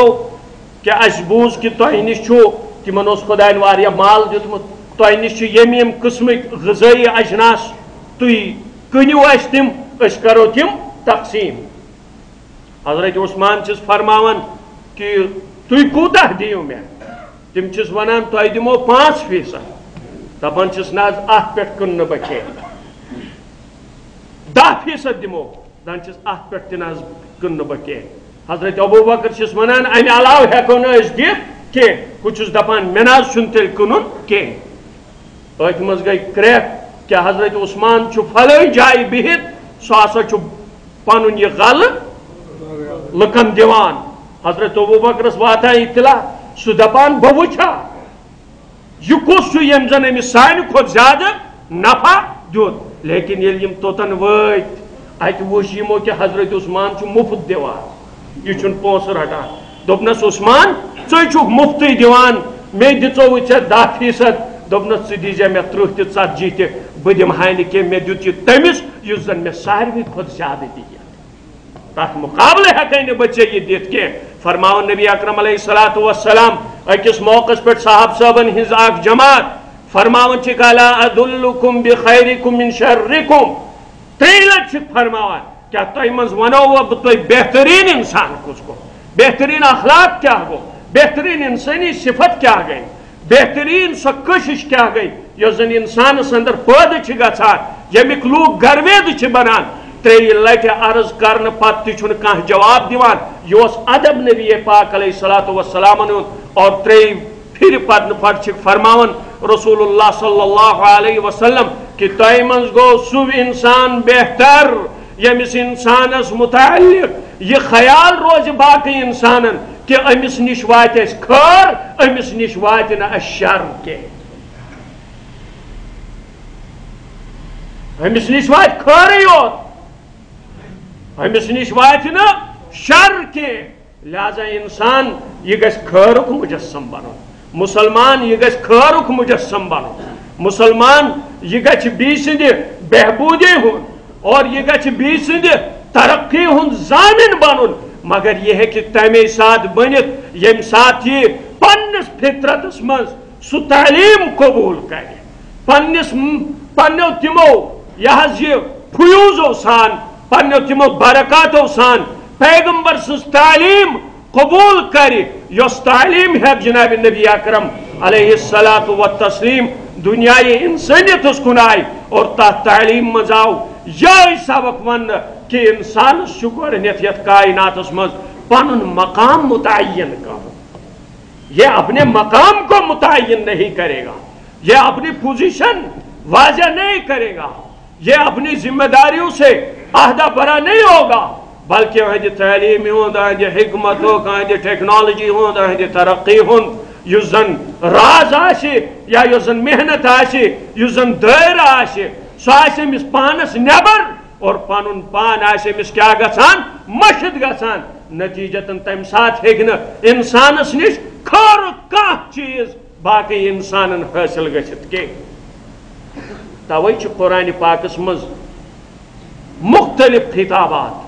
کہ اشبوز کی تہ نش تمن اس خدا واریاہ مال دیتمت, تہ نش یم قسمک غذائی اجناس تھی کنیو اس تم اس کرو تم تقسیم. حضرت عثمان چس فرماون کہ تھی کوتہ دیو میں, تم چس ونان تہ دمو 5%, دپان چس ناز ات پہ کن بکے 10% دمو, دان چس ات پہ تناز کن بکے. حضرت ابو بکر چس ونان امہ علاوہ ہیکو نا اس دت کی, کچھ دپان مے ناز چھن تیل کنن کی. ات مز گئی کریک کہ حضرت عثمان چھو فلوی جائی بہت سو ہسا چھو پنن یہ غل لکن دیوان. حضرت ابو بکرس واتا اطلاع سہ دپان بہ وچھا یہ کس یم زن امس سانہ کھت زیادہ نفع دیت. لیکن یل یم توتن وت ات وچھ یمو کہ حضرت عثمان چھو مفت دیوان, یہ چھن پونس رٹان. دوپنس عثمان ژے چھُکھ مفتی دیوان, مے دژو ژےٚ 10%, دوپنس ژٕ دیٖزے مےٚ 30 تہِ 40 تہِ, بہٕ دِمہاے نہٕ کینٛہہ, مےٚ دیُت یہِ تٔمِس یُس زن مےٚ ساروی کھۄتہٕ زیادٕ دِیہِ. تتھ مقابلے ہیکے نہٕ بہٕ ژےٚ یہِ دِتھ کینٛہہ. فرماون نبی اکرم علیہ الصلوۃ والسلام أکِس موقعس پٮ۪ٹھ صاحب صٲبن ہٕنٛز اکھ جماعت فرماون چھِکھ الا ادلکم بخیرکم من شرکم, 3 لٹہِ چھِکھ فرماوان کیا تۄہہِ منٛز ونو بہٕ تۄہہِ بہترین انسان کُس گوٚو, بہترین اخلاق کیا گو, بہترین انسانی صفت کیا گئی, بہترین سو کشش کیا گئی یس زن انسانس اندر پٲدٕ چھِ گژھان, ییٚمِکۍ لوٗکھ گروید چھِ بنان. 3 لٹہِ عرض کرنہٕ پتہٕ تہِ چھُنہٕ کانٛہہ جواب دِوان. یہِ اوس ادب نبی پاک علیہ الصلوۃ والسلام ہُنٛد اور تری پھر پتہ فرماون رسول اللہ صلی اللہ علیہ وسلم کہ تۄہہِ منٛز گوٚو سُہ انسان بہتر ییٚمِس انسانس متعلق یہ خیال روزِ باقی انسانن کہ امس نش واتہِ اَسہِ خٲر امس نش واتہِ نہٕ اَسہِ شر کینٛہہ امس نش واتہِ خٲرٕے یوت امس نش واتہِ نہٕ شر کینٛہہ لہذا انسان یہ گژھِ خٲرُک مجسم بنُن مسلمان یہ گژھِ خٲرُک مجسم بنُن مسلمان یہ گژھِ بیٚیہِ سٕنٛدِ بہبوٗدی ہُنٛد اور یہ گژھِ بیٚیہِ سٕنٛدِ ترقی ہُنٛد ضامن بنُن مگر یہ ہیٚکہِ تمے ساتہٕ بٔنِتھ ییٚمہِ ساتہٕ یہِ پننِس فطرتس منٛز سُہ تعلیٖم قبوٗل کرِ پننیو تِمو یہ فیوزو سان پننیو تِمو برکاتو سان پیغمبر سٕنٛز تعلیٖم قبول کرِ یۄس تعلیٖم ہیٚکہِ جناب نبی اکرم علیہ الصلاۃ والتسلیم دنیائی انسانیتس کُن آیہِ اور تتھ تعلیٖم منٛز آو یہے سبق وننہٕ کہ انسانس چھُ گۄڈٕنیتھ یتھ کائناتس منٛز پنُن مقام متعین کرُن یہ اپنے مقام کو متعین نہیں کرے گا یہ اپنی پوزیشن واضح نہیں کرے گا یہ اپنی ذمہ داریوں سے عہدہ برا نہیں ہوگا بلکہ اہد تعلیم ہند اہد حکمت اہد ٹیکنالوجی ہند اہد ترقی ہند یس زن راز آسہِ یا یس زن محنت آسہِ یس زن دائر آسہِ سُہ آسہِ أمِس پانس نیبر اور پنُن پان آسہِ أمِس کیٛاہ گژھان مشِد گژھان نتیجتاً تمہِ ساتہٕ ہیٚکہِ نہٕ انسانس نِش خٲرُک کانٛہہ چیٖز باقی انسانن حٲصِل گٔژھِتھ کینٛہہ توے چھُ قرآنِ پاکس منٛز مختلف خطابات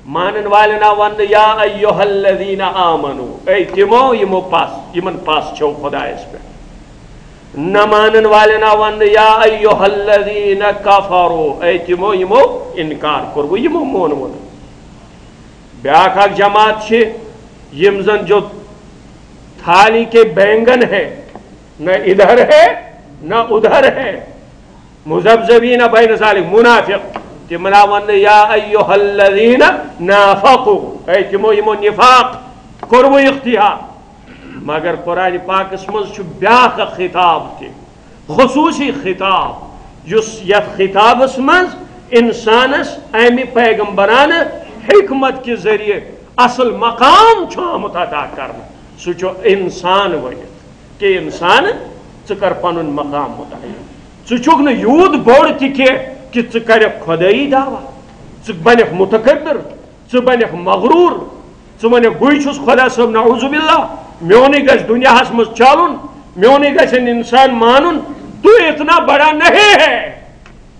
مانن والن آو ون یا ایھا الذین آمنو اے تمو یمو یمن پاس چھو خدایس پہ نہ مانن والن آو ون یا ایھا الذین کفروا اے تمو یمو انکار کوٚروٕ یمو مونوٕ نہٕ بیاکھ اکھ جماعت چھ یم زن جو تھالی کے بینگن ہے نہ ادھر ہے نہ ادھر ہے مذبذبین بین ذالک منافق تمن آو ون یا ایھا الذین نافقوا اے تمو یمو نفاق کوٚروٕ اختیار مگر قرآن پاکس منٛز چھُ بیاکھ اکھ خطاب تہِ خصوصی خطاب یُس یتھ خطابس منٛز انسانس امہِ پیغمبرانہ حکمت کے ذریعے اصل مقام چھُ آمُت عطا کرنہٕ سُہ چھُ انسان ؤنِتھ کہ انسان ژٕ کر پنُن مقام متعین ژٕ چھُکھ نہٕ یوٗت بوٚڑ تہِ کینٛہہ کہ ژٕ کرکھ خۄدٲیی دعوا ژٕ بنکھ متکبر ژٕ بنکھ مغروٗر ژٕ ونکھ بٕے چھُس خۄدا صٲب نعوذ باللہ میونٕے گژھِ دنیاہس منٛز چلُن میونٕے گژھن انسان مانُن تو اتنا بڑا نہیں ہے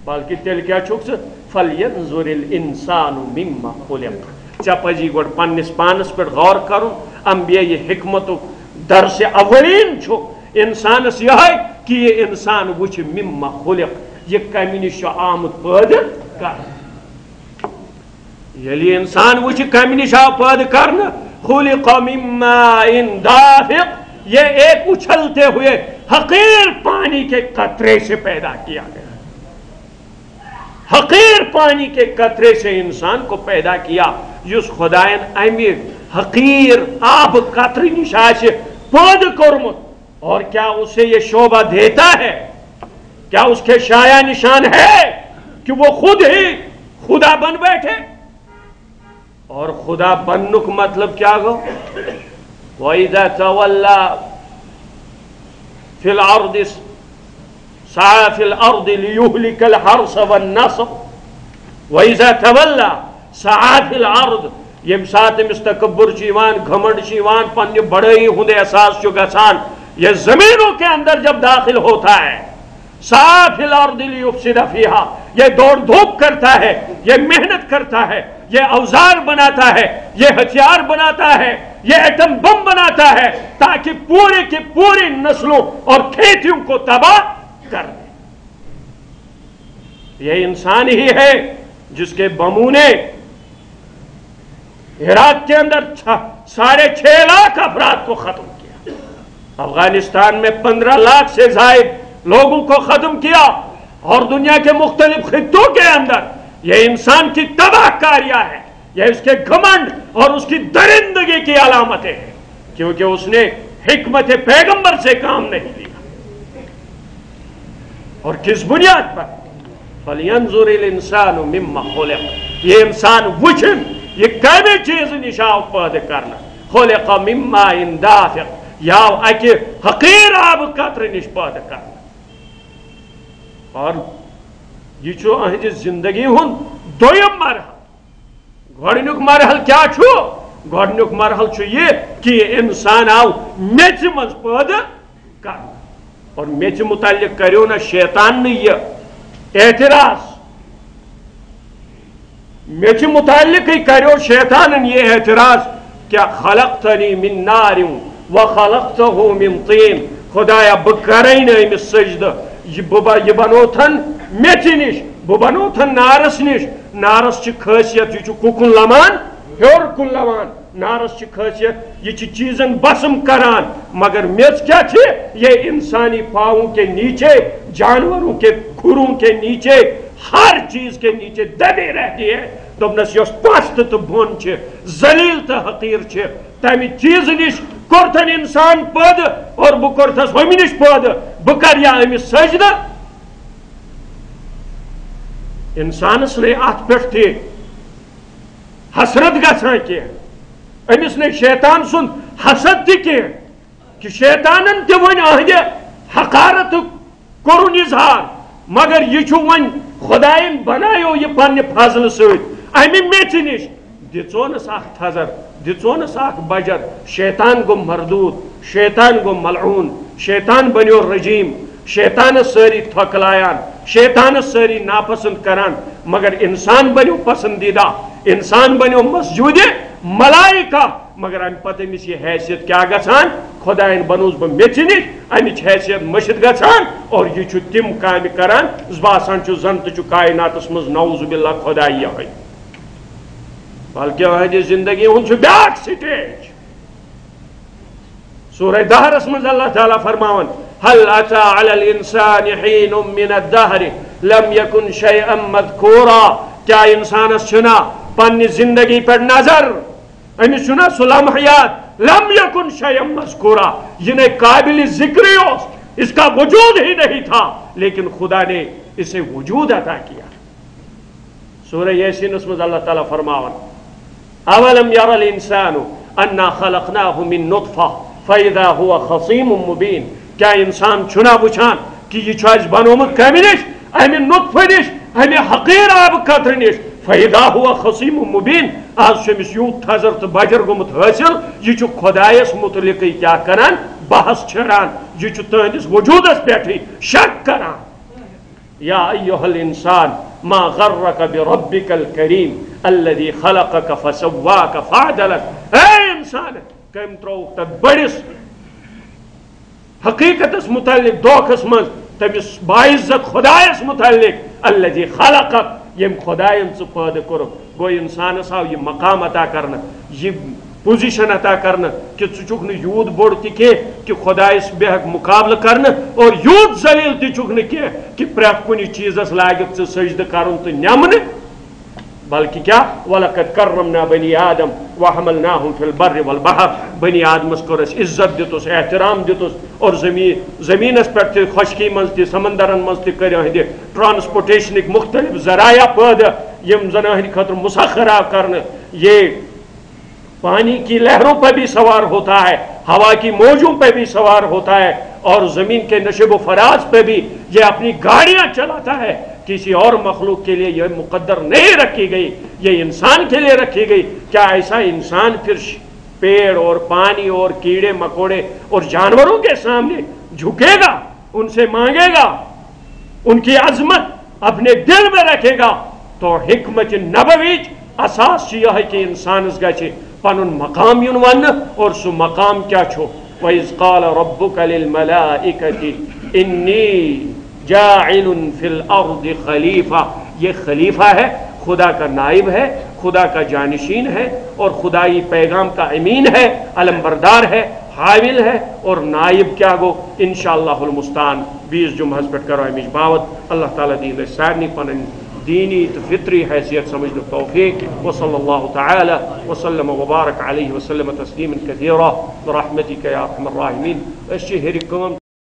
بلکہ تیٚلہِ کیٛاہ چھُکھ ژٕ فلینظر الانسان مما خلق ژےٚ پزی گۄڈٕ پننس پانس پٮ۪ٹھ غور کرُن انبیاء حکمتُک درس اولین چھُ انسانس یہے کہ یہ انسان وچھ مما خلق یہ کمہِ نِش چھُ آمُت پٲدٕ کرنہٕ ییٚلہِ انسان وچھ کمہِ نِش آو پٲدٕ کرنہٕ خلق من ماء دافق یہ ایک اچھلتے ہوئے حقیر پانی کے قطرے سے پیدا کیا گیا حقیر پانی کے قطرے سے انسان کو پیدا کیا یس خدائن امی حقیر آب قطری نش آسہِ پٲدٕ کوٚرمُت اور کیا اسے یہ شعبہ دیتا ہے کیا اس کے شایع نشان ہے کہ وہ خود ہی خدا بن بیٹھے اور خدا بننک مطلب کیا گو وَإِذَا تَوَلَّى فِي الْأَرْضِ سَعَى فِي الْأَرْضِ لِيُهْلِكَ الْحَرْثَ وَالنَّسْلَ وَإِذَا تَوَلَّى سَعَى فِي الْأَرْضِ یم ساتھ امس تکبر گھمنڈ پنہ بڑائی ہند احساس گژھان یہ زمینوں کے اندر جب داخل ہوتا ہے سعى فی الارض لیفسد فیہا یہ دوڑ دھوپ کرتا ہے یہ محنت کرتا ہے یہ اوزار بناتا ہے یہ ہتھیار بناتا ہے یہ ایٹم بم بناتا ہے تاکہ پورے کی پوری نسلوں اور کھیتیوں کو تباہ کر دے یہ انسان ہی ہے جس کے بموں نے عراق کے اندر 6.5 لاکھ افراد کو ختم کیا افغانستان میں 15 لاکھ سے زائد لوگوں کو ختم کیا اور دنیا کے مختلف خطوں کے اندر یہ انسان کی تباہ کاریاں ہے یہ اس کے گھمنڈ اور اس کی درندگی کی علامتیں ہیں، کیونکہ اس نے حکمت پیغمبر سے کام نہیں لیا۔ اور کس بنیاد پر؟ فَلْيَنْظُرِ الْإِنسَانُ مِمَّا خُلِقَ، یہ انسان وچھن یہ کمی چیز نشاو پیدا کرنا، خُلِقَ مِن مَاءٍ دَافِقٍ، یا اکہ حقیر آب قطر نش پیدا کرنا۔ اور یہ چھو اہج زندگی ہن دویم مرحل۔ گوڑنیک مرحل کیا چھو؟ گوڑنیک مرحل چھو یہ کہ انسان آو میچ مز پیدا کرنا، اور میچ متعلق کریو نا شیطان نے یہ اعتراض، میچ متعلق ہی کریو شیطان نے یہ اعتراض کیا خلقتنی من نار وخلقته من طین، خدایا بکرین امس سجدہ، یہ بنوتن میچ نش، بہ بنوتن نارس نش۔ نارس چھ خاصیت یہ ککن لمان ہیور کن لمان، نارس چھ خاصیت یہ چیزن بسم کران، مگر میچ کیا چھ؟ یہ انسانی پاؤں کے نیچے، جانوروں کے کھروں کے نیچے، ہر چیز کے نیچے دبی رہتی ہے۔ دوپنس یس پست تو بون چھ، ذلیل تو حقیر چھ، تمہ چیز نش کورتن انسان پد اور بہ کورتس ہمہ نش پد، بہ کر یا امس سجدہ۔ انسانس نے ات پہ تھی حسرت گژھان کی، امس نے شیطان سن حسد تہ کی کہ شیطانن تہ ون اہد حقارت کورن اظہار، مگر یہ ون خدائن بنایو یہ پنہ فضل ست امہ میچ نش دژونس اخ تھزر، دژونس اخ بجر، شیطان گو مردود، شیطان گو ملعون، شیطان بنیو رجیم، شیطان ساری تھکلایان، شیطان ساری ناپسند کران، مگر انسان بنیو پسندیدہ، انسان بنیو مسجود ملائکہ، مگر ام پتہ امس یہ حیثیت کیا گژھان؟ خدائن بنوس بہ میچ نش، امچ حیثیت مشت گژھان، اور یہ چھ تم کامہ کران باسان چھ زن تہ چھ کائناتس مز نعوذ باللہ خدا یہ، بلکہ اہج زندگی ہن چھ بیاکھ سٹیج۔ سورہ دہرس مز اللہ تعالیٰ فرماون هل اتى على الانسان حين من الدهر لم يكن شيئا مذكورا، کیا انسانس چھنا پنہ زندگی پر نظر، امس چھنا سہ لمحیات لم يكن شيئا مذكورا، یہ نہیں قابل ذکر ہی، اس کا وجود ہی نہیں تھا، لیکن خدا نے اسے وجود عطا کیا۔ سورہ یاسین اس میں اللہ تعالیٰ فرماون اولم ير الانسان انا خلقناه من نطفہ فاذا هو خصیم مبین، کیا انسان چھنا وچھان کہ یہ چھو بنومت کمی نش، امہ نطفہ نش، امہ حقیر آب قطر نش، فاذا هو خصیم مبین، آج چھ یوت تھزر تو بجر گومت حاصل، یہ چھ خدایس متعلق کیا کران؟ بحث چھڑان، یہ چھ تہندس وجودس پیٹھ شک کران۔ یا ایھا الانسان ما غرک بربک الکریم الذی خلقک فسواک فعدلک، اے انسان کم تروک تک بڑس حقیقتس متعلق دھوکس مز تمس باعزت خدایس متعلق الذی خلقک، یم خدائن ژٕ پٲدٕ کوٚرُکھ۔ گوٚو انسانس آو یہ مقام عطا کرنا، یہ پوزیشن عطا کرنا کہ ژٕ چھُکھ نہٕ یوٗت بوٚڑ تہِ کینٛہہ کہ خدایس بیہکھ مقابلہ کرنا، اور یوٗت ذلیل تہِ چھُکھ نہٕ کینٛہہ کہ پرٛٮ۪تھ کُنہِ چیٖزس لاگکھ ژٕ سجدٕ کرُن تہٕ نٮ۪منہٕ، بلکہ کیا وَلَقَدْ كَرَّمْنَا بَنِي آدَمَ وَحَمَلْنَاهُمْ فِي الْبَرِّ وَالْبَحْرِ، بنی آدمس کور اس عزت دتس، احترام دتس، اور زمینس پہ خشکی مز تہ سمندرن مز تہ کر ٹرانسپورٹیشنک مختلف ذرائع پیدا یم زن اہد خاطر مسخر کرنے، یہ پانی کی لہروں پہ بھی سوار ہوتا ہے، ہوا کی موجوں پہ بھی سوار ہوتا ہے، اور زمین کے نشب و فراز پہ بھی یہ اپنی گاڑیاں چلاتا ہے۔ کسی اور مخلوق کے لیے یہ مقدر نہیں رکھی گئی، یہ انسان کے لیے رکھی گئی۔ کیا ایسا انسان پھر پیڑ اور پانی اور کیڑے مکوڑے اور جانوروں کے سامنے جھکے گا، ان سے مانگے گا، ان کی عظمت اپنے دل میں رکھے گا؟ تو حکمت نبویچ اساس یہ ہے کہ انسانس گژھِ پنن مقام یون ون، اور سو مقام کیا چھو؟ وَإِذْ قَالَ رَبُّكَ لِلْمَلَائِكَةِ إِنِّي جاعل فی الارض خلیفہ، یہ خلیفہ ہے، خدا کا نائب ہے، خدا کا جانشین ہے، اور خدائی پیغام کا امین ہے، علم بردار ہے، حامل ہے، اور نائب کیا گو انشاءاللہ المستعان 20 جمعہ پہ کرو امچ باوت۔ اللہ تعالیٰ دین سارنی پن دینی تو فطری حیثیت سمجھنے توفیق وصلی اللہ تعالی وسلم وبارک علیہ وسلم تسلیما کثیرا برحمتک یا ارحم الراحمین.